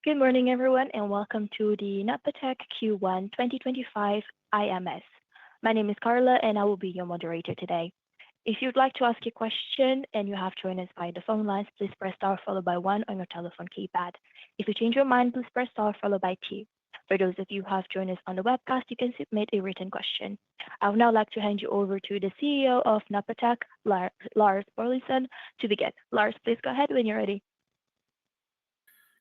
Good morning, everyone, and welcome to the Napatech Q1 2025 IMS. My name is Carla, and I will be your moderator today. If you'd like to ask a question and you have joined us by the phone lines, please press star followed by one on your telephone keypad. If you change your mind, please press star followed by two. For those of you who have joined us on the webcast, you can submit a written question. I would now like to hand you over to the CEO of Napatech, Lars Boilesen, to begin. Lars, please go ahead when you're ready.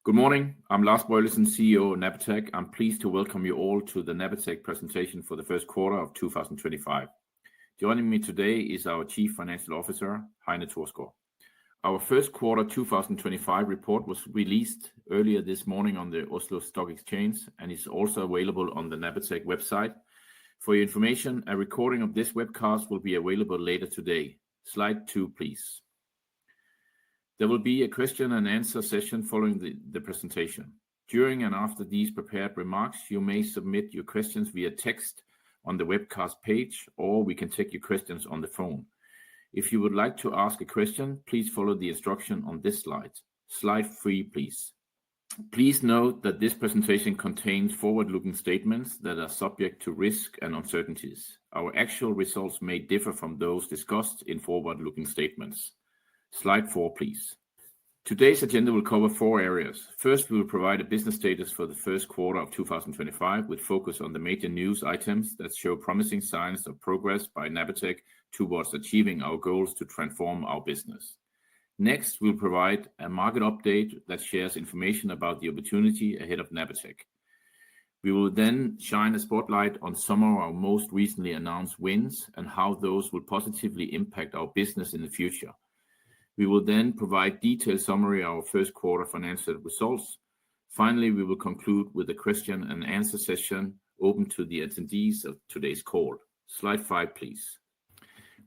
Good morning. I'm Lars Boilesen, CEO of Napatech. I'm pleased to welcome you all to the Napatech presentation for the first quarter of 2025. Joining me today is our Chief Financial Officer, Heine Thorsgaard. Our first quarter 2025 report was released earlier this morning on the Oslo Stock Exchange and is also available on the Napatech website. For your information, a recording of this webcast will be available later today. Slide 2, please. There will be a question and answer session following the presentation. During and after these prepared remarks, you may submit your questions via text on the webcast page, or we can take your questions on the phone. If you would like to ask a question, please follow the instruction on this slide. Slide 3, please. Please note that this presentation contains forward-looking statements that are subject to risk and uncertainties. Our actual results may differ from those discussed in forward-looking statements. Slide 4, please. Today's agenda will cover 4 areas. First, we will provide a business status for the first quarter of 2025 with focus on the major news items that show promising signs of progress by Napatech towards achieving our goals to transform our business. Next, we'll provide a market update that shares information about the opportunity ahead of Napatech. We will then shine a spotlight on some of our most recently announced wins and how those will positively impact our business in the future. We will then provide detailed summary of our first quarter financial results. Finally, we will conclude with a question and answer session open to the attendees of today's call. Slide 5, please.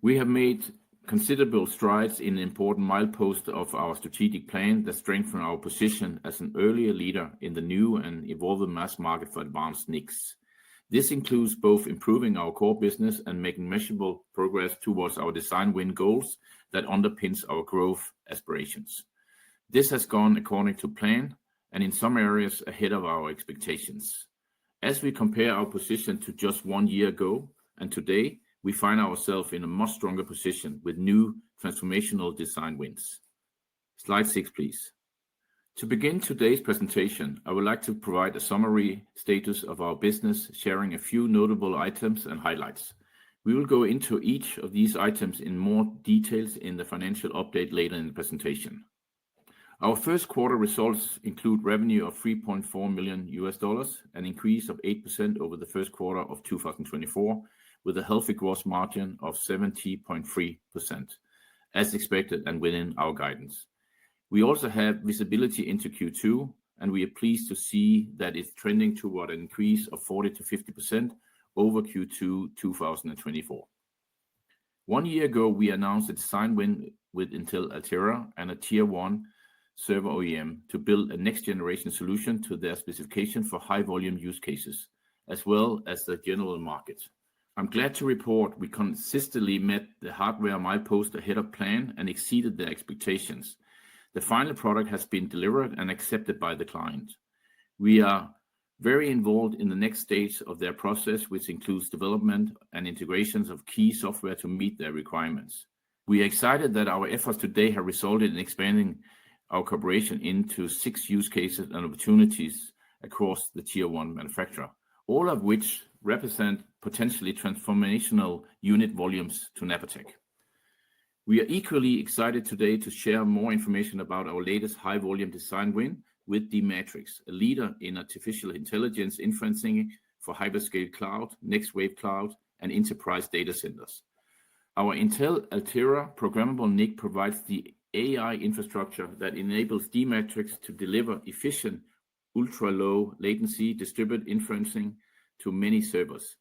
We have made considerable strides in the important milepost of our strategic plan that strengthen our position as an earlier leader in the new and evolving mass market for advanced NICs. This includes both improving our core business and making measurable progress towards our design win goals that underpins our growth aspirations. This has gone according to plan and in some areas ahead of our expectations. As we compare our position to just 1 year ago and today, we find ourselves in a much stronger position with new transformational design wins. Slide 6, please. To begin today's presentation, I would like to provide a summary status of our business, sharing a few notable items and highlights. We will go into each of these items in more details in the financial update later in the presentation. Our first quarter results include revenue of $3.4 million, an increase of 8% over the first quarter of 2024, with a healthy gross margin of 70.3%, as expected and within our guidance. We also have visibility into Q2, and we are pleased to see that it's trending toward an increase of 40 to 50% over Q2 2024. 1 year ago, we announced a design win with Intel Altera and a Tier 1 server OEM to build a next-generation solution to their specification for high-volume use cases, as well as the general market. I'm glad to report we consistently met the hardware milepost ahead of plan and exceeded their expectations. The final product has been delivered and accepted by the client. We are very involved in the next stage of their process, which includes development and integrations of key software to meet their requirements. We are excited that our efforts today have resulted in expanding our cooperation into 6 use cases and opportunities across the Tier 1 manufacturer, all of which represent potentially transformational unit volumes to Napatech. We are equally excited today to share more information about our latest high-volume design win with d-Matrix, a leader in artificial intelligence inferencing for hyperscale cloud, next-wave cloud, and enterprise data centers. Our Intel Altera programmable NIC provides the AI infrastructure that enables d-Matrix to deliver efficient, ultra-low latency distributed inferencing to many servers.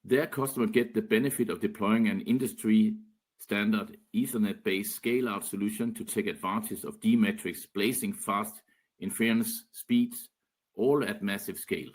Their customers get the benefit of deploying an industry-standard Ethernet-based scale-out solution to take advantage of d-Matrix blazing fast inference speeds, all at massive scale.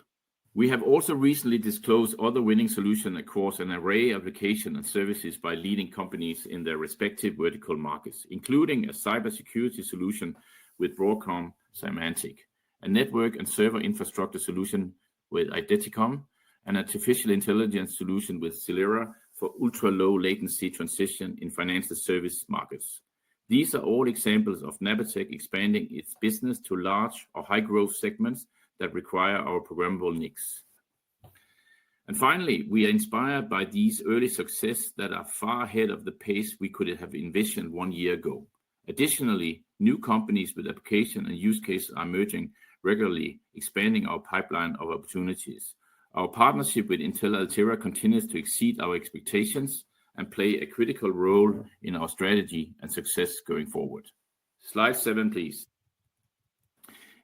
We have also recently disclosed other winning solutions across an array of applications and services by leading companies in their respective vertical markets, including a cybersecurity solution with Broadcom Symantec, a network and server infrastructure solution with Identicom, an artificial intelligence solution with Celera for ultra-low latency transition in financial service markets. These are all examples of Napatech expanding its business to large or high-growth segments that require our programmable NICs. And finally, we are inspired by these early successes that are far ahead of the pace we could have envisioned 1 year ago. Additionally, new companies with application and use cases are emerging regularly, expanding our pipeline of opportunities. Our partnership with Intel Altera continues to exceed our expectations and play a critical role in our strategy and success going forward. Slide 7, please.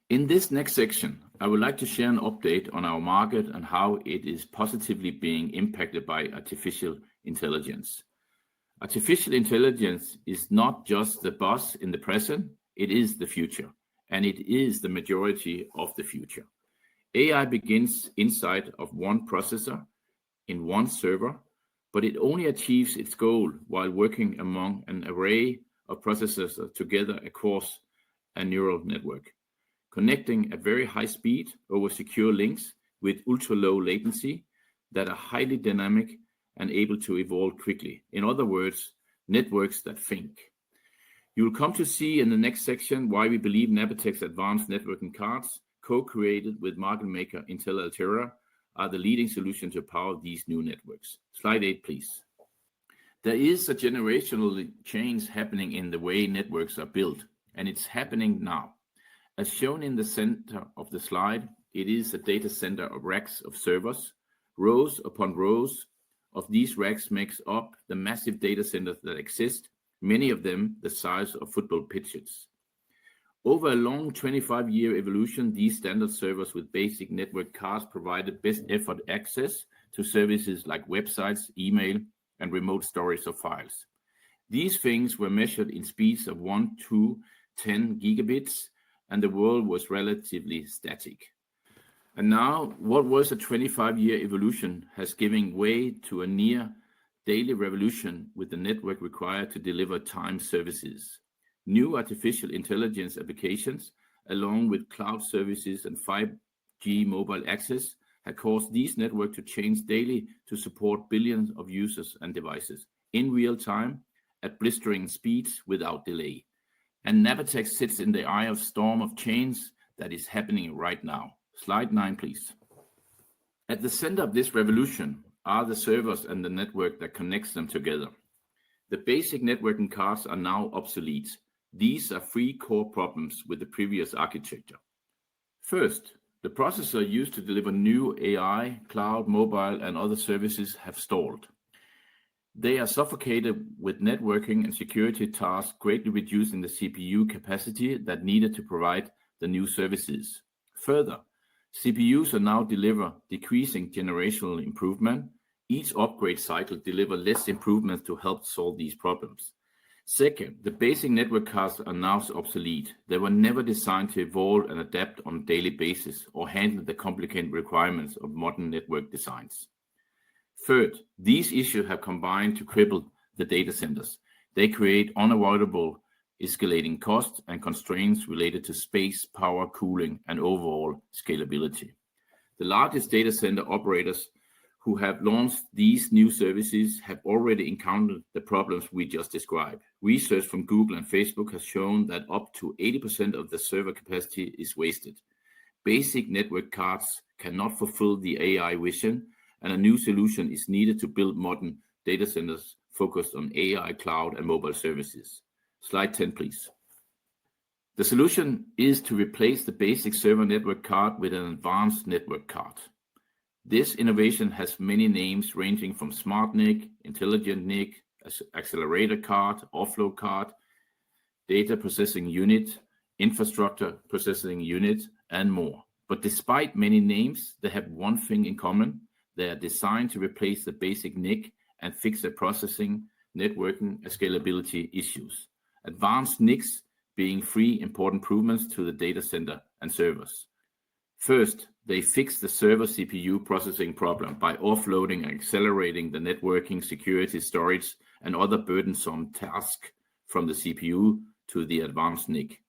In this next section, I would like to share an update on our market and how it is positively being impacted by artificial intelligence. Artificial intelligence is not just the buzz in the present, it is the future, and it is the majority of the future. AI begins inside of one processor in one server, but it only achieves its goal while working among an array of processors together across a neural network, connecting at very high speed over secure links with ultra-low latency that are highly dynamic and able to evolve quickly. In other words, networks that think. You will come to see in the next section why we believe Napatech's advanced networking cards, co-created with market maker Intel Altera, are the leading solution to power these new networks. Slide 8, please. There is a generational change happening in the way networks are built, and it's happening now. As shown in the center of the slide, it is a data center of racks of servers. Rows upon rows of these racks makes up the massive data centers that exist, many of them the size of football pitches. Over a long 25-year evolution, these standard servers with basic network cards provided best effort access to services like websites, email, and remote storage of files. These things were measured in speeds of 1 to 10 gigabits, and the world was relatively static. And now, what was a 25-year evolution has given way to a near daily revolution with the network required to deliver timed services. New artificial intelligence applications, along with cloud services and 5G mobile access, have caused these networks to change daily to support billions of users and devices in real time at blistering speeds without delay. And Napatech sits in the eye of storm of change that is happening right now. Slide 9, please. At the center of this revolution are the servers and the network that connects them together. The basic networking cards are now obsolete. These are 3 core problems with the previous architecture. First, the processor used to deliver new AI, cloud, mobile, and other services have stalled. They are suffocated with networking and security tasks, greatly reducing the CPU capacity that needed to provide the new services. Further, CPUs are now decreasing generational improvement. Each upgrade cycle delivers less improvements to help solve these problems. Second, the basic network cards are now obsolete. They were never designed to evolve and adapt on a daily basis or handle the complicated requirements of modern network designs. Third, these issues have combined to cripple the data centers. They create unavoidable escalating costs and constraints related to space, power, cooling, and overall scalability. The largest data center operators who have launched these new services have already encountered the problems we just described. Research from Google and Facebook has shown that up to 80% of the server capacity is wasted. Basic network cards cannot fulfill the AI vision, and a new solution is needed to build modern data centers focused on AI, cloud, and mobile services. Slide 10, please. The solution is to replace the basic server network card with an advanced network card. This innovation has many names ranging from Smart NIC, Intelligent NIC, Accelerator Card, Offload Card, Data Processing Unit, Infrastructure Processing Unit, and more. But despite many names, they have one thing in common. They are designed to replace the basic NIC and fix the processing, networking, and scalability issues. Advanced NICs being 3 important improvements to the data center and servers. First, they fix the server CPU processing problem by offloading and accelerating the networking, security, storage, and other burdensome tasks from the CPU to the advanced NIC.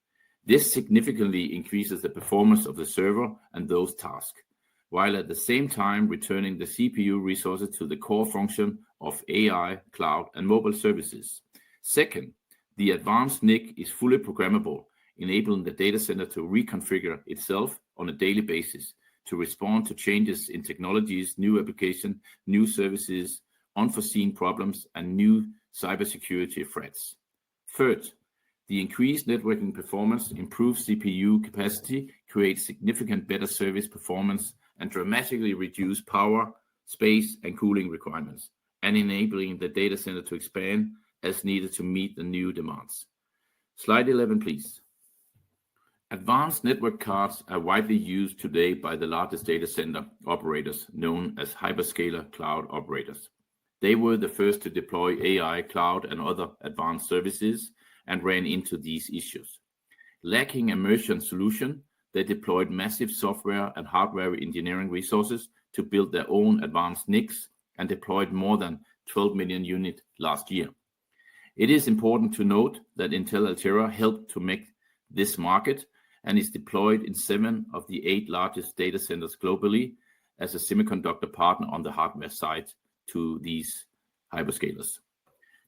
This significantly increases the performance of the server and those tasks, while at the same time returning the CPU resources to the core function of AI, cloud, and mobile services. Second, the advanced NIC is fully programmable, enabling the data center to reconfigure itself on a daily basis to respond to changes in technologies, new applications, new services, unforeseen problems, and new cybersecurity threats. Third, the increased networking performance, improved CPU capacity, creates significant better service performance and dramatically reduce power, space, and cooling requirements, and enabling the data center to expand as needed to meet the new demands. Slide 11, please. Advanced network cards are widely used today by the largest data center operators, known as hyperscaler cloud operators. They were the first to deploy AI, cloud, and other advanced services and ran into these issues. Lacking immersion solution, they deployed massive software and hardware engineering resources to build their own advanced NICs and deployed more than 12 million units last year. It is important to note that Intel Altera helped to make this market and is deployed in 7 of the 8 largest data centers globally as a semiconductor partner on the hardware side to these hyperscalers.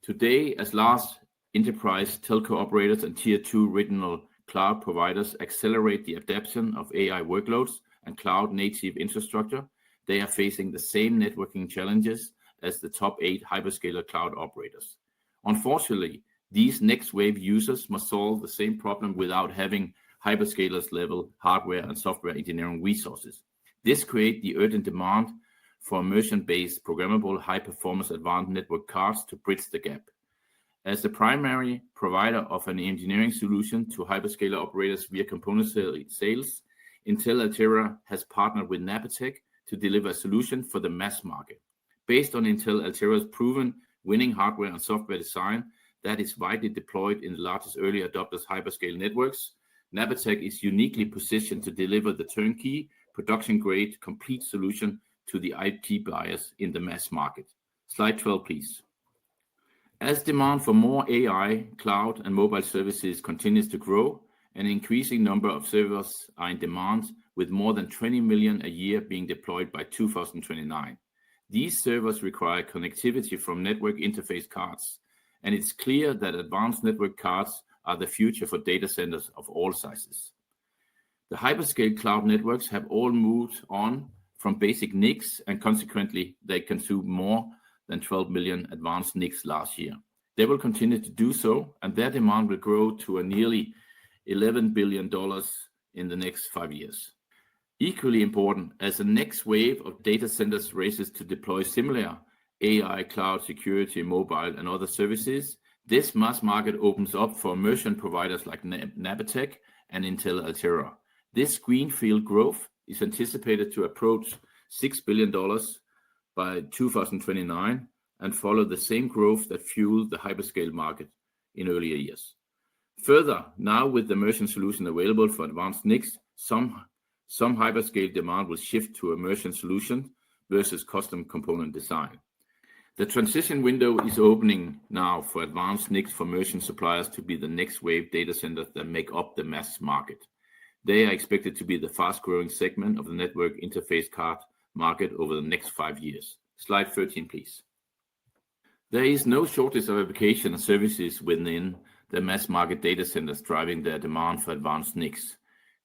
Today, as large enterprise telco operators and tier 2 regional cloud providers accelerate the adoption of AI workloads and cloud-native infrastructure, they are facing the same networking challenges as the top 8 hyperscaler cloud operators. Unfortunately, these next wave users must solve the same problem without having hyperscalers level hardware and software engineering resources. This creates the urgent demand for immersion-based programmable high-performance advanced network cards to bridge the gap. As the primary provider of an engineering solution to hyperscaler operators via component sales, Intel Altera has partnered with Napatech to deliver a solution for the mass market. Based on Intel Altera's proven winning hardware and software design that is widely deployed in the largest early adopters hyperscale networks, Napatech is uniquely positioned to deliver the turnkey, production-grade, complete solution to the IT buyers in the mass market. Slide 12, please. As demand for more AI, cloud, and mobile services continues to grow, an increasing number of servers are in demand, with more than 20 million a year being deployed by 2029. These servers require connectivity from network interface cards, and it's clear that advanced network cards are the future for data centers of all sizes. The hyperscale cloud networks have all moved on from basic NICs, and consequently, they consume more than 12 million advanced NICs last year. They will continue to do so, and their demand will grow to a nearly $11 billion in the next 5 years. Equally important, as the next wave of data centers races to deploy similar AI, cloud, security, mobile, and other services, this mass market opens up for immersion providers like Napatech and Intel Altera. This greenfield growth is anticipated to approach $6 billion by 2029 and follow the same growth that fueled the hyperscale market in earlier years. Further, now with the immersion solution available for advanced NICs, some hyperscale demand will shift to immersion solution versus custom component design. The transition window is opening now for advanced NICs for immersion suppliers to be the next wave data centers that make up the mass market. They are expected to be the fast-growing segment of the network interface card market over the next 5 years. Slide 13, please. There is no shortage of application and services within the mass market data centers driving their demand for advanced NICs.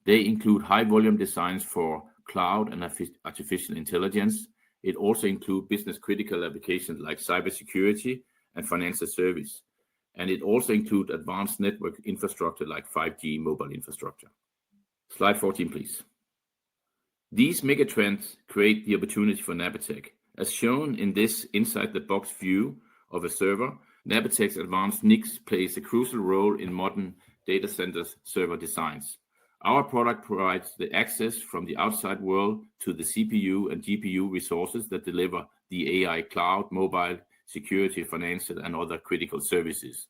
They include high-volume designs for cloud and artificial intelligence. It also includes business-critical applications like cybersecurity and financial service. And it also includes advanced network infrastructure like 5G mobile infrastructure. Slide 14, please. These megatrends create the opportunity for Napatech. As shown in this inside-the-box view of a server, Napatech's advanced NICs plays a crucial role in modern data centers server designs. Our product provides the access from the outside world to the CPU and GPU resources that deliver the AI, cloud, mobile, security, financial, and other critical services.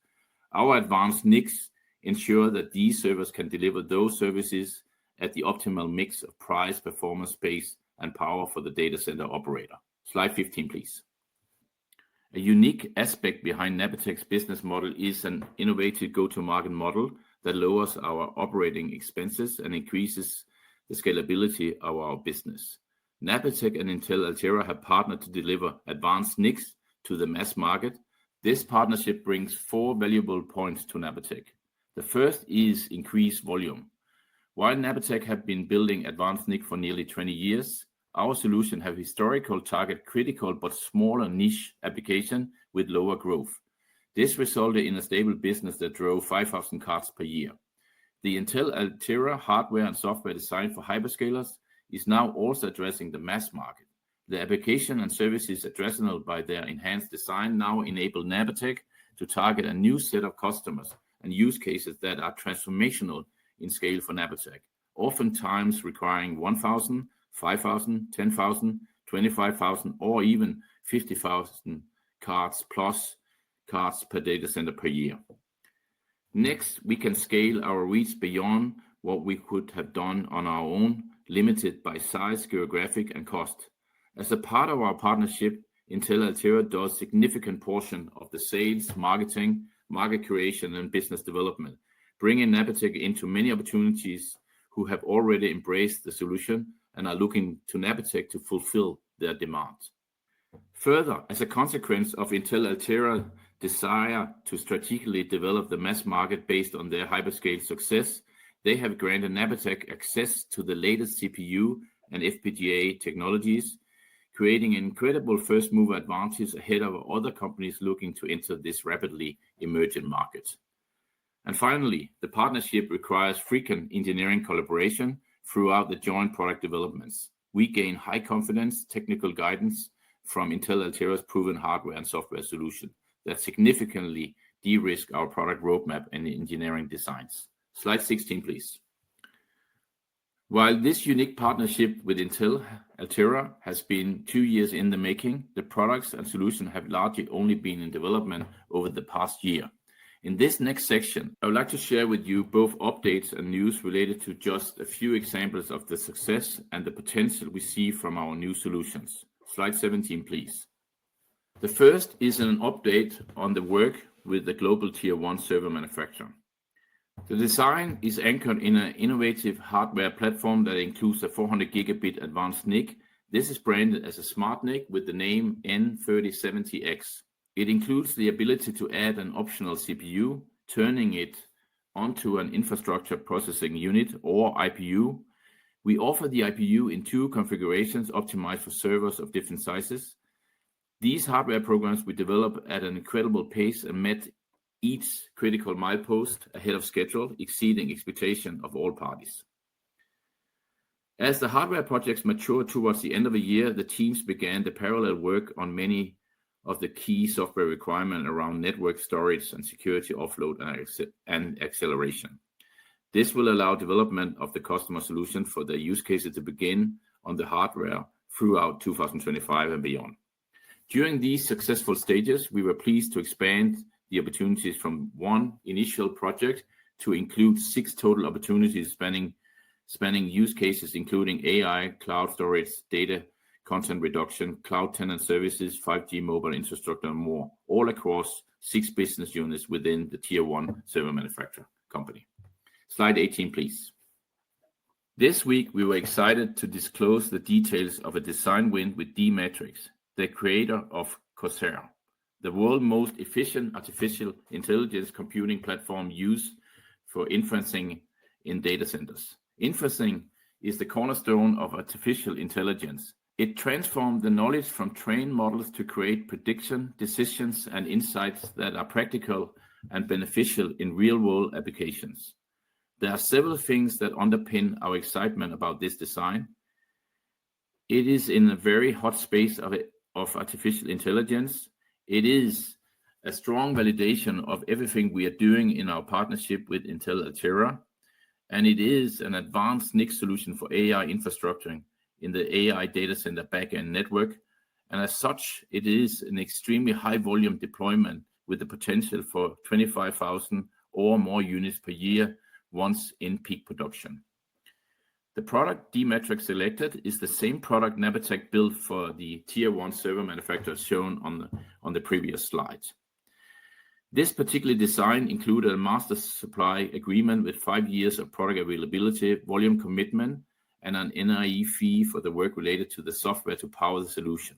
Our advanced NICs ensure that these servers can deliver those services at the optimal mix of price, performance, space, and power for the data center operator. Slide 15, please. A unique aspect behind Napatech's business model is an innovative go-to-market model that lowers our operating expenses and increases the scalability of our business. Napatech and Intel Altera have partnered to deliver advanced NICs to the mass market. This partnership brings 4 valuable points to Napatech. The first is increased volume. While Napatech have been building advanced NIC for nearly 20 years, our solution have historical target critical but smaller niche application with lower growth. This resulted in a stable business that drove 5,000 cards per year. The Intel Altera hardware and software designed for hyperscalers is now also addressing the mass market. The application and services addressable by their enhanced design now enable Napatech to target a new set of customers and use cases that are transformational in scale for Napatech, oftentimes requiring 1,000, 5,000, 10,000, 25,000, or even 50,000 cards plus cards per data center per year. Next, we can scale our reach beyond what we could have done on our own, limited by size, geographic, and cost. As a part of our partnership, Intel Altera does a significant portion of the sales, marketing, market creation, and business development, bringing Napatech into many opportunities who have already embraced the solution and are looking to Napatech to fulfill their demands. Further, as a consequence of Intel Altera's desire to strategically develop the mass market based on their hyperscale success, they have granted Napatech access to the latest CPU and FPGA technologies, creating an incredible first-mover advantage ahead of other companies looking to enter this rapidly emerging market. And finally, the partnership requires frequent engineering collaboration throughout the joint product developments. We gain high confidence technical guidance from Intel Altera's proven hardware and software solution that significantly de-risk our product roadmap and engineering designs. Slide 16, please. While this unique partnership with Intel Altera has been 2 years in the making, the products and solutions have largely only been in development over the past year. In this next section, I would like to share with you both updates and news related to just a few examples of the success and the potential we see from our new solutions. Slide 17, please. The first is an update on the work with the global Tier 1 server manufacturer. The design is anchored in an innovative hardware platform that includes a 400 gigabit advanced NIC. This is branded as a smart NIC with the name N3070X. It includes the ability to add an optional CPU, turning it onto an infrastructure processing unit or IPU. We offer the IPU in 2 configurations optimized for servers of different sizes. These hardware programs we develop at an incredible pace and met each critical milepost ahead of schedule, exceeding expectation of all parties. As the hardware projects matured towards the end of the year, the teams began the parallel work on many of the key software requirements around network storage and security offload and acceleration. This will allow development of the customer solution for the use cases to begin on the hardware throughout 2025 and beyond. During these successful stages, we were pleased to expand the opportunities from 1 initial project to include 6 total opportunities spanning use cases including AI, cloud storage, data content reduction, cloud tenant services, 5G mobile infrastructure, and more, all across 6 business units within the Tier 1 server manufacturer company. Slide 18, please. This week, we were excited to disclose the details of a design win with d-Matrix, the creator of Corsair, the world's most efficient artificial intelligence computing platform used for inferencing in data centers. Inferencing is the cornerstone of artificial intelligence. It transforms the knowledge from trained models to create prediction, decisions, and insights that are practical and beneficial in real-world applications. There are several things that underpin our excitement about this design. It is in a very hot space of artificial intelligence. It is a strong validation of everything we are doing in our partnership with Intel Altera, and it is an advanced NIC solution for AI infrastructure in the AI data center backend network, and as such, it is an extremely high volume deployment with the potential for 25,000 or more units per year once in peak production. The product d-Matrix selected is the same product Napatech built for the Tier 1 server manufacturer shown on the previous slides. This particular design included a master supply agreement with 5 years of product availability, volume commitment, and an NRE fee for the work related to the software to power the solution.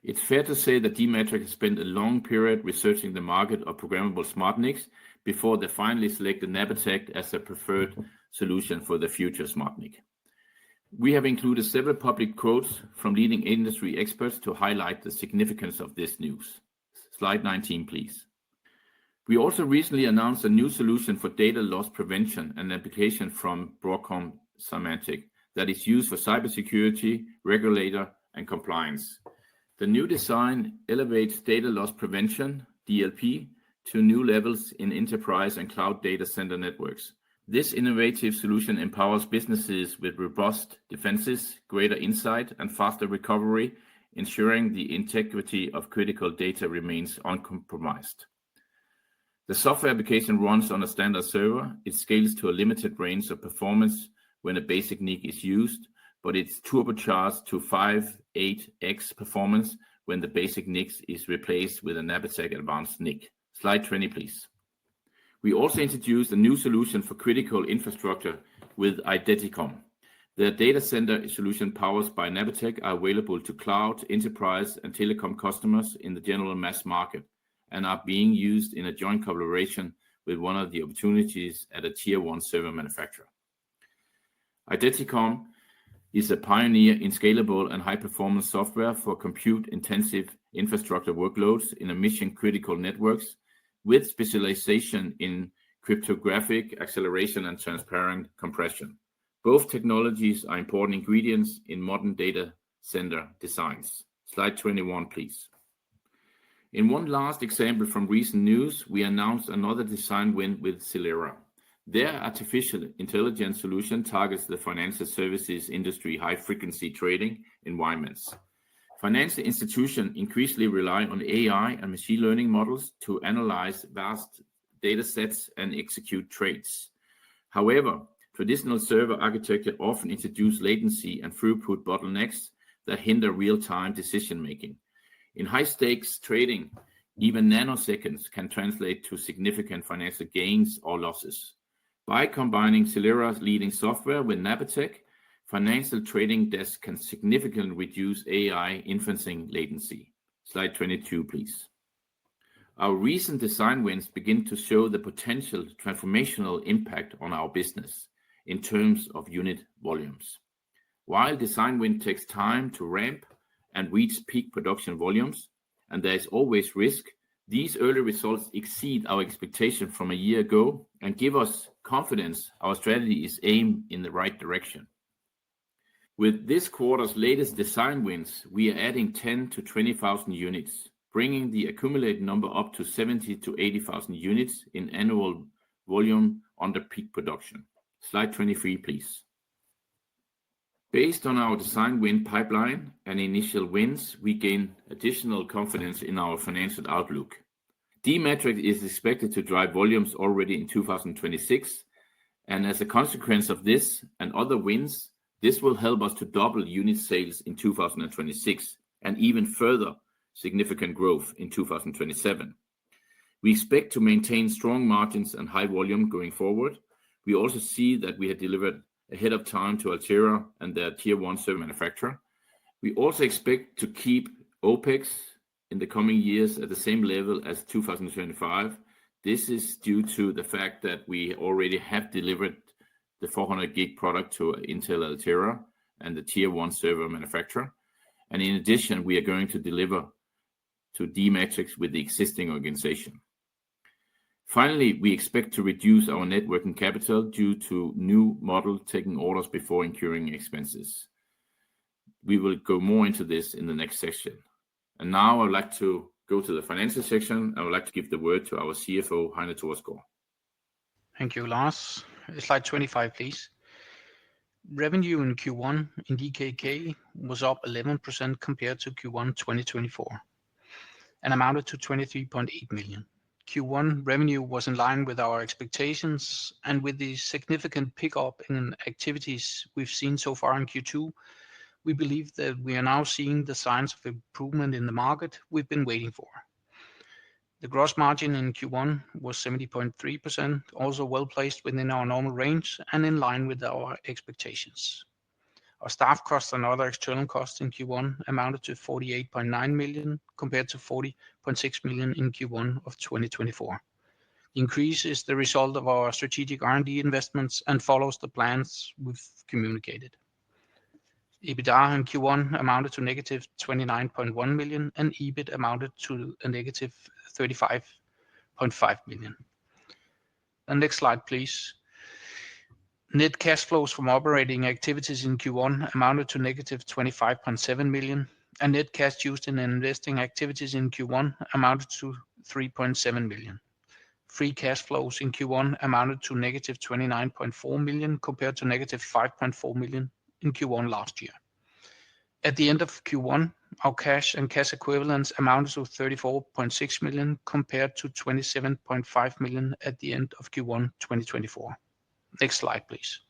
It's fair to say that d-Matrix has spent a long period researching the market of programmable smart NICs before they finally selected Napatech as a preferred solution for the future smart NIC. We have included several public quotes from leading industry experts to highlight the significance of this news. Slide 19, please. We also recently announced a new solution for data loss prevention, an application from Broadcom Symantec that is used for cybersecurity, regulator, and compliance. The new design elevates data loss prevention, DLP, to new levels in enterprise and cloud data center networks. This innovative solution empowers businesses with robust defenses, greater insight, and faster recovery, ensuring the integrity of critical data remains uncompromised. The software application runs on a standard server. It scales to a limited range of performance when a basic NIC is used, but it's turbocharged to 5-8x performance when the basic NIC is replaced with a Napatech advanced NIC. Slide 20, please. We also introduced a new solution for critical infrastructure with Identicom. The data center solution powered by Napatech are available to cloud, enterprise, and telecom customers in the general mass market and are being used in a joint collaboration with one of the opportunities at a Tier 1 server manufacturer. Identicom is a pioneer in scalable and high-performance software for compute-intensive infrastructure workloads in a mission-critical networks with specialization in cryptographic acceleration and transparent compression. Both technologies are important ingredients in modern data center designs. Slide 21, please. In one last example from recent news, we announced another design win with Celera. Their artificial intelligence solution targets the financial services industry high-frequency trading environments. Financial institutions increasingly rely on AI and machine learning models to analyze vast data sets and execute trades. However, traditional server architecture often introduce latency and throughput bottlenecks that hinder real-time decision-making. In high-stakes trading, even nanoseconds can translate to significant financial gains or losses. By combining Celera's leading software with Napatech, financial trading desks can significantly reduce AI inferencing latency. Slide 22, please. Our recent design wins begin to show the potential transformational impact on our business in terms of unit volumes. While design win takes time to ramp and reach peak production volumes, and there is always risk, these early results exceed our expectation from a year ago and give us confidence our strategy is aimed in the right direction. With this quarter's latest design wins, we are adding 10 to 20,000 units, bringing the accumulated number up to 70 to 80,000 units in annual volume under peak production. Slide 23, please. Based on our design win pipeline and initial wins, we gain additional confidence in our financial outlook. d-Matrix is expected to drive volumes already in 2026, and as a consequence of this and other wins, this will help us to double unit sales in 2026 and even further significant growth in 2027. We expect to maintain strong margins and high volume going forward. We also see that we have delivered ahead of time to Altera and their Tier 1 server manufacturer. We also expect to keep OPEX in the coming years at the same level as 2025. This is due to the fact that we already have delivered the 400 gig product to Intel Altera and the Tier 1 server manufacturer. And in addition, we are going to deliver to d-Matrix with the existing organization. Finally, we expect to reduce our net working capital due to new model taking orders before incurring expenses. We will go more into this in the next section. And now I would like to go to the financial section. I would like to give the word to our CFO, Heine Thorsgaard. Thank you, Lars. Slide 25, please. Revenue in Q1 in DKK was up 11% compared to Q1 2024 and amounted to 23.8 million. Q1 revenue was in line with our expectations, and with the significant pickup in activities we've seen so far in Q2, we believe that we are now seeing the signs of improvement in the market we've been waiting for. The gross margin in Q1 was 70.3%, also well placed within our normal range and in line with our expectations. Our staff costs and other external costs in Q1 amounted to 48.9 million compared to 40.6 million in Q1 of 2024. The increase is the result of our strategic R&D investments and follows the plans we've communicated. EBITDA in Q1 amounted to negative 29.1 million and EBIT amounted to a negative 35.5 million. The next slide, please. Net cash flows from operating activities in Q1 amounted to negative 25.7 million, and net cash used in investing activities in Q1 amounted to 3.7 million. Free cash flows in Q1 amounted to negative 29.4 million compared to negative 5.4 million in Q1 last year. At the end of Q1, our cash and cash equivalents amounted to 34.6 million compared to 27.5 million at the end of Q1 2024. Next slide, please.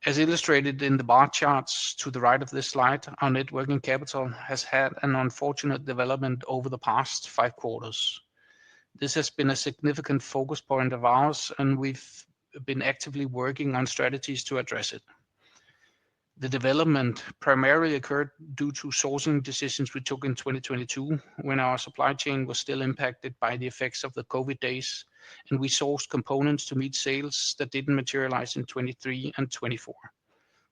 As illustrated in the bar charts to the right of this slide, our net working capital has had an unfortunate development over the past 5 quarters. This has been a significant focus point of ours, and we've been actively working on strategies to address it. The development primarily occurred due to sourcing decisions we took in 2022 when our supply chain was still impacted by the effects of the COVID days, and we sourced components to meet sales that didn't materialize in 23 and 24.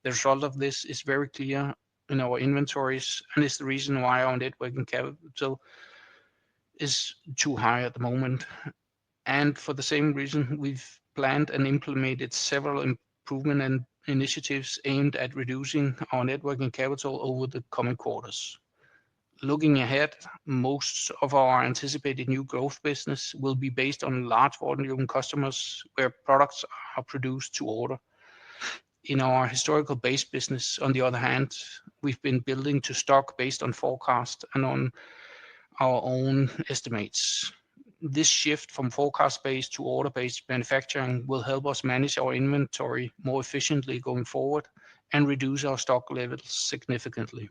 The result of this is very clear in our inventories and is the reason why our net working capital is too high at the moment. And for the same reason, we've planned and implemented several improvement initiatives aimed at reducing our net working capital over the coming quarters. Looking ahead, most of our anticipated new growth business will be based on large volume customers where products are produced to order. In our historical base business, on the other hand, we've been building to stock based on forecast and on our own estimates. This shift from forecast-based to order-based manufacturing will help us manage our inventory more efficiently going forward and reduce our stock levels significantly.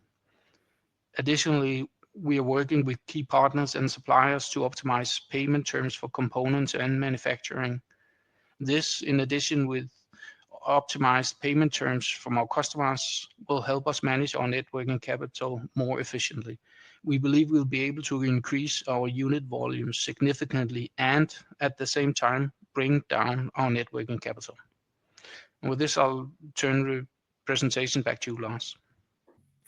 Additionally, we are working with key partners and suppliers to optimize payment terms for components and manufacturing. This, in addition with optimized payment terms from our customers, will help us manage our net working capital more efficiently. We believe we'll be able to increase our unit volume significantly and, at the same time, bring down our net working capital. And with this, I'll turn the presentation back to you, Lars.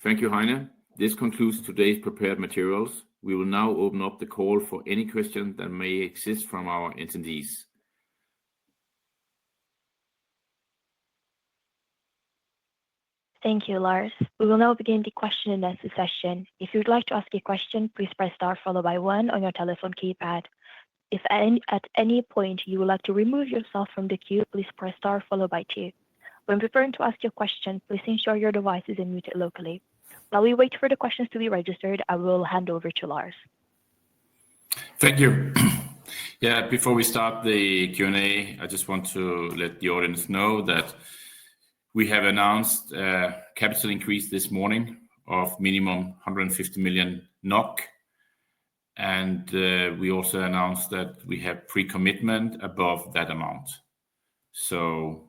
Thank you, Heine. This concludes today's prepared materials. We will now open up the call for any questions that may exist from our attendees. Thank you, Lars. We will now begin the question and answer session. If you'd like to ask a question, please press star followed by 1 on your telephone keypad. If at any point you would like to remove yourself from the queue, please press star followed by 2. When preparing to ask your question, please ensure your device is unmuted locally. While we wait for the questions to be registered, I will hand over to Lars. Thank you. Yeah, before we start the Q&A, I just want to let the audience know that we have announced a capital increase this morning of minimum 150 million NOK. And we also announced that we have pre-commitment above that amount. So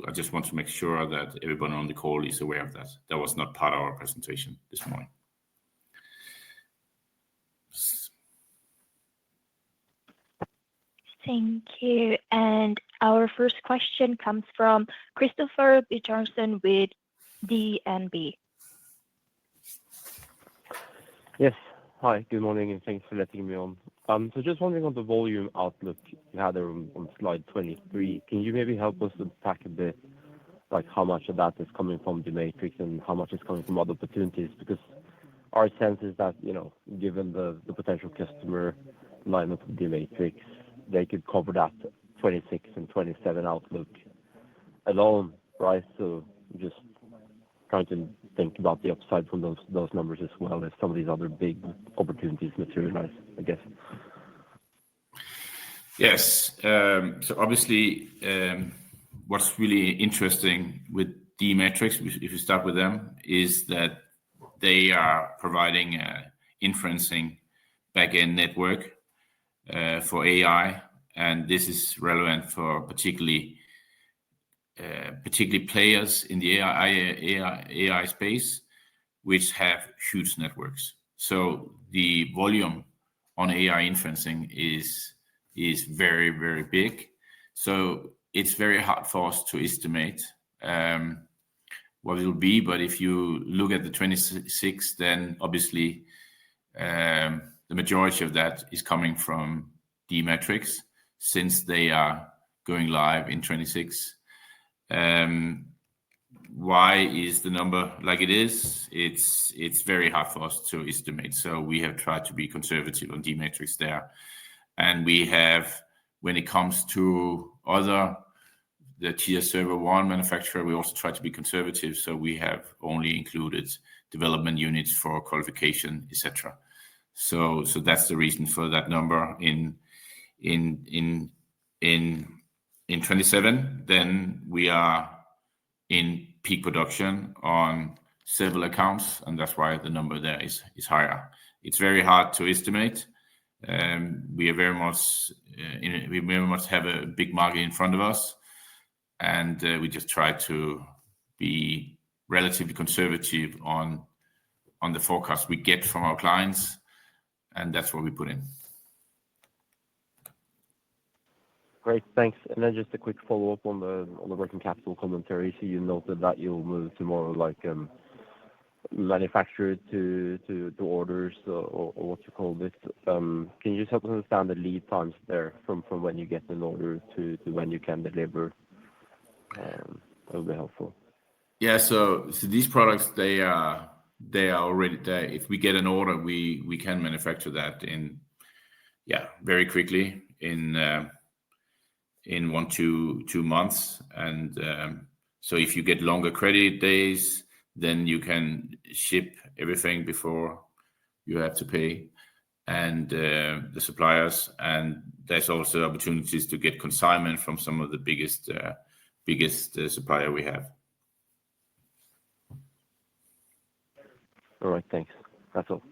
I just want to make sure that everyone on the call is aware of that. That was not part of our presentation this morning. Thank you. And our first question comes from Christopher Bjørnsen with DNB. Yes. Hi, good morning, and thanks for letting me on. So just wondering on the volume outlook you had on slide 23, can you maybe help us unpack a bit, like how much of that is coming from d-Matrix and how much is coming from other opportunities? Because our sense is that, given the potential customer lineup of d-Matrix, they could cover that 26 and 27 outlook alone, right? So just trying to think about the upside from those numbers as well as some of these other big opportunities materialize, I guess. Yes. So obviously, what's really interesting with d-Matrix, if you start with them, is that they are providing inferencing back-end network for AI, and this is relevant for particularly players in the AI space, which have huge networks. So the volume on AI inferencing is very, very big. So it's very hard for us to estimate what it will be. But if you look at the 26, then obviously the majority of that is coming from d-Matrix, since they are going live in 26. Why is the number like it is? It's very hard for us to estimate. So we have tried to be conservative on d-Matrix there. And we have, when it comes to the tier server one manufacturer, we also try to be conservative. So we have only included development units for qualification, etc. So that's the reason for that number in 27. Then we are in peak production on several accounts, and that's why the number there is higher. It's very hard to estimate. We are very much have a big market in front of us, and we just try to be relatively conservative on the forecast we get from our clients, and that's what we put in. Great, thanks. And then just a quick follow-up on the working capital commentary. So you noted that you'll move to more like manufactured to orders, or what you call it. Can you just help us understand the lead times there from when you get an order to when you can deliver? That would be helpful. Yeah, so these products, they are already there. If we get an order, we can manufacture that in very quickly in 1 to 2 months. And so if you get longer credit days, then you can ship everything before you have to pay and the suppliers. And there's also opportunities to get consignment from some of the biggest supplier we have. All right, thanks. That's all.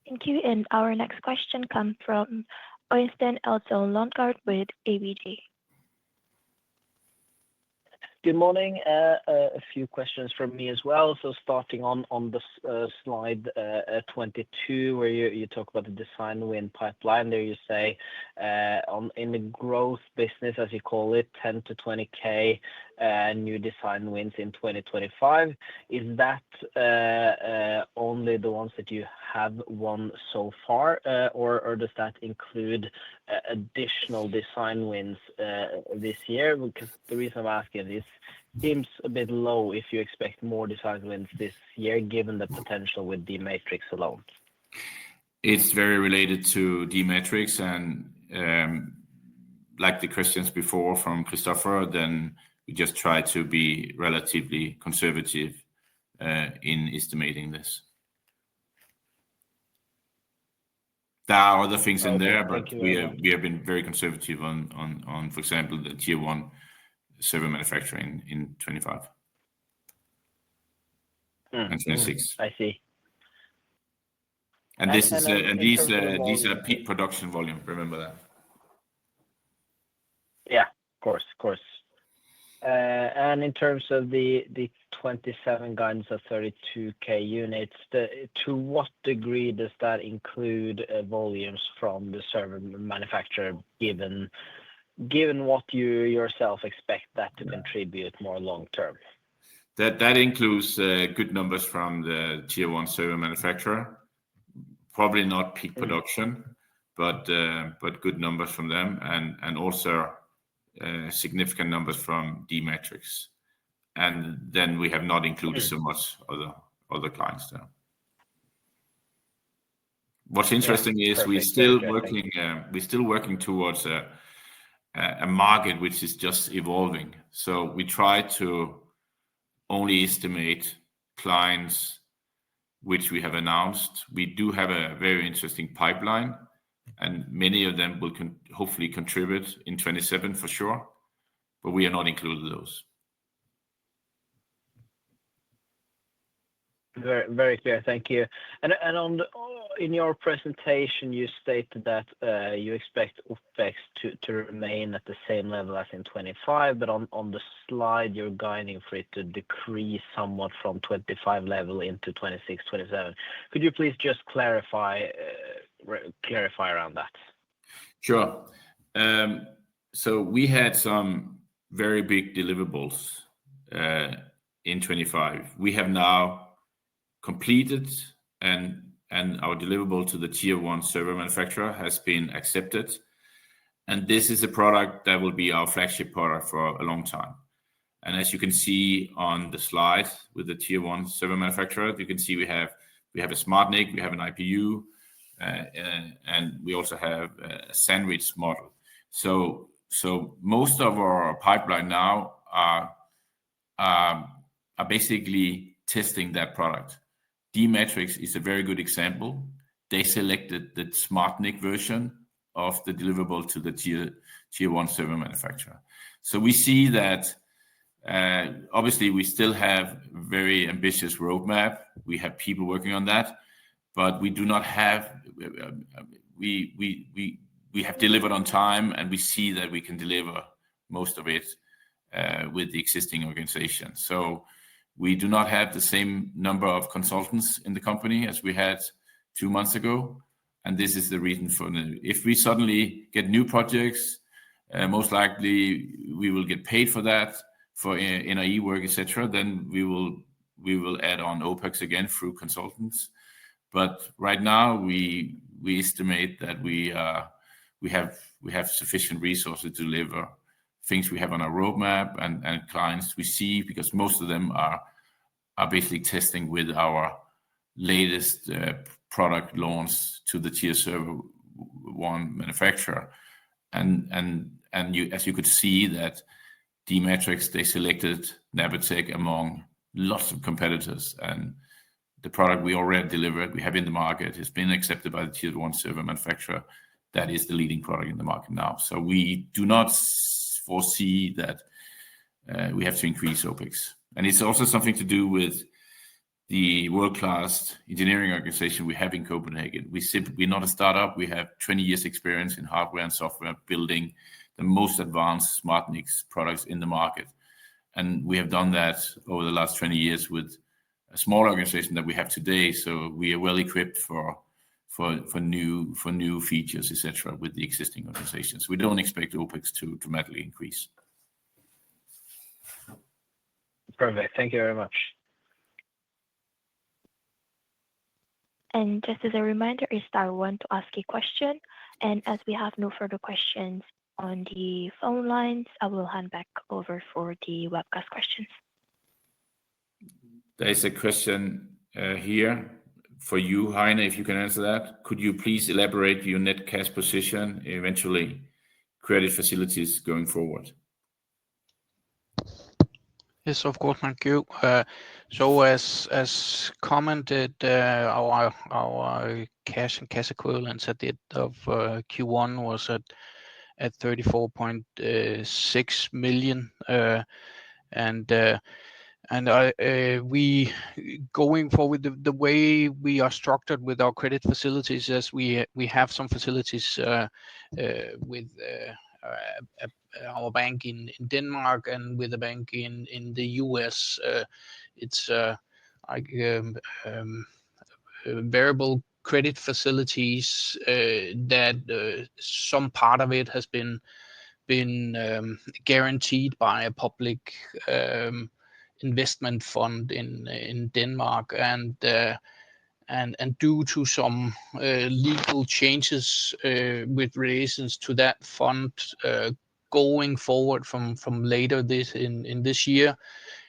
Thank you. And our next question comes from Øystein Elton Lundgaard with ABG. Good morning. A few questions from me as well. So starting on the slide 22, where you talk about the design win pipeline, there you say in the growth business, as you call it, 10 to 20K new design wins in 2025. Is that only the ones that you have won so far, or does that include additional design wins this year? Because the reason I'm asking is, seems a bit low if you expect more design wins this year, given the potential with d-Matrix alone. It's very related to d-Matrix, and like the questions before from Christopher, then we just try to be relatively conservative in estimating this. There are other things in there, but we have been very conservative on, for example, the tier one server manufacturing in 25 and 26. I see. And this these are peak production volume. Remember that. Yeah, of course. And in terms of the 27 guidance of 32K units, to what degree does that include volumes from the server manufacturer, given what you yourself expect that to contribute more long term? That includes good numbers from the tier one server manufacturer. Probably not peak production, but good numbers from them, and also significant numbers from d-Matrix. And then we have not included so much other clients there. What's interesting is we're still working towards a market which is just evolving. So we try to only estimate clients which we have announced. We do have a very interesting pipeline, and many of them will hopefully contribute in 27 for sure, but we are not included those. Very, very clear. Thank you. And in your presentation, you stated that you expect OpEx to remain at the same level as in 2025, but on the slide, you're guiding for it to decrease somewhat from 2025 level into 2026, 2027. Could you please just clarify around that? Sure. So we had some very big deliverables in 2025. We have now completed, and our deliverable to the tier one server manufacturer has been accepted. And this is a product that will be our flagship product for a long time. And as you can see on the slide with the tier one server manufacturer, you can see we have a smart NIC, we have an IPU, and we also have a sandwich model. So most of our pipeline now are basically testing that product. D-Matrix is a very good example. They selected the smart NIC version of the deliverable to the tier one server manufacturer. So we see that obviously we still have very ambitious roadmap. We have people working on that, but we do not have we have delivered on time, and we see that we can deliver most of it with the existing organization. So we do not have the same number of consultants in the company as we had 2 months ago, and this is the reason for it. If we suddenly get new projects, most likely we will get paid for that, for NRE work, etc. Then we will add on OpEx again through consultants. But right now we estimate that we have sufficient resources to deliver things we have on our roadmap and clients we see, because most of them are basically testing with our latest product launch to the tier server one manufacturer. And as you could see that D-Matrix, they selected Napatech among lots of competitors, and the product we already delivered, we have in the market, has been accepted by the tier one server manufacturer. That is the leading product in the market now. So we do not foresee that we have to increase OpEx. And it's also something to do with the world-class engineering organization we have in Copenhagen. We're not a startup. We have 20 years experience in hardware and software building the most advanced smart NICs products in the market. And we have done that over the last 20 years with a small organization that we have today. So we are well equipped for new features, etc., with the existing organizations. We don't expect OpEx to dramatically increase. Perfect. Thank you very much. And just as a reminder, it's star one to ask a question. And as we have no further questions on the phone lines, I will hand back over for the webcast questions. There is a question here for you, Heine, if you can answer that. Could you please elaborate your net cash position, eventually credit facilities going forward? Yes, of course, thank you. So as commented, our cash and cash equivalents at the end of Q1 was at 34.6 million, and we going forward, the way we are structured with our credit facilities, as we have some facilities with our bank in Denmark and with a bank in the US. It's like variable credit facilities that some part of it has been guaranteed by a public investment fund in Denmark, and due to some legal changes with relations to that fund going forward from later in this year,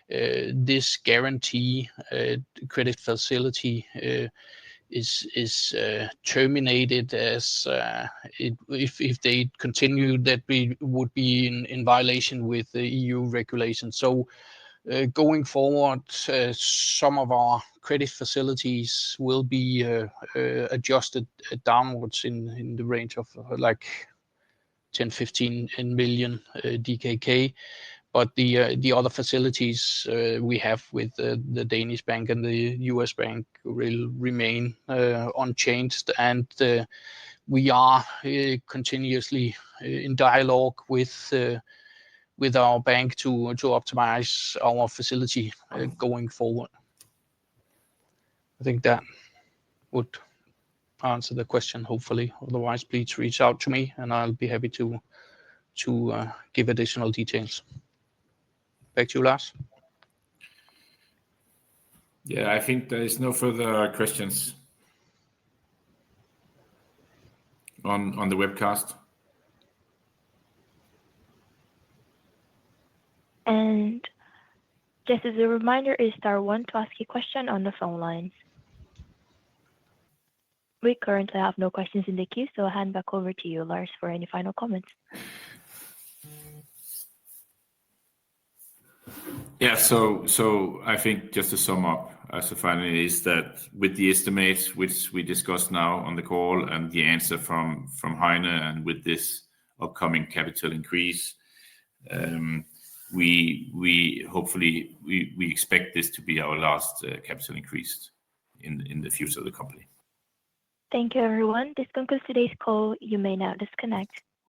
this guarantee credit facility is terminated, as if they continue, that we would be in violation with the EU regulations. So going forward, some of our credit facilities will be adjusted downwards in the range of like 10-15 million DKK. But the other facilities we have with the Danish bank and the US bank will remain unchanged, and we are continuously in dialogue with our bank to optimize our facility going forward. I think that would answer the question, hopefully. Otherwise, please reach out to me, and I'll be happy to give additional details. Back to you, Lars. Yeah, I think there is no further questions on the webcast. And just as a reminder, is star one to ask a question on the phone lines. We currently have no questions in the queue, so I'll hand back over to you, Lars, for any final comments. Yeah, so I think just to sum up as a final is that with the estimates which we discussed now on the call and the answer from Heine, and with this upcoming capital increase, we hopefully we expect this to be our last capital increase in the future of the company. Thank you, everyone. This concludes today's call. You may now disconnect.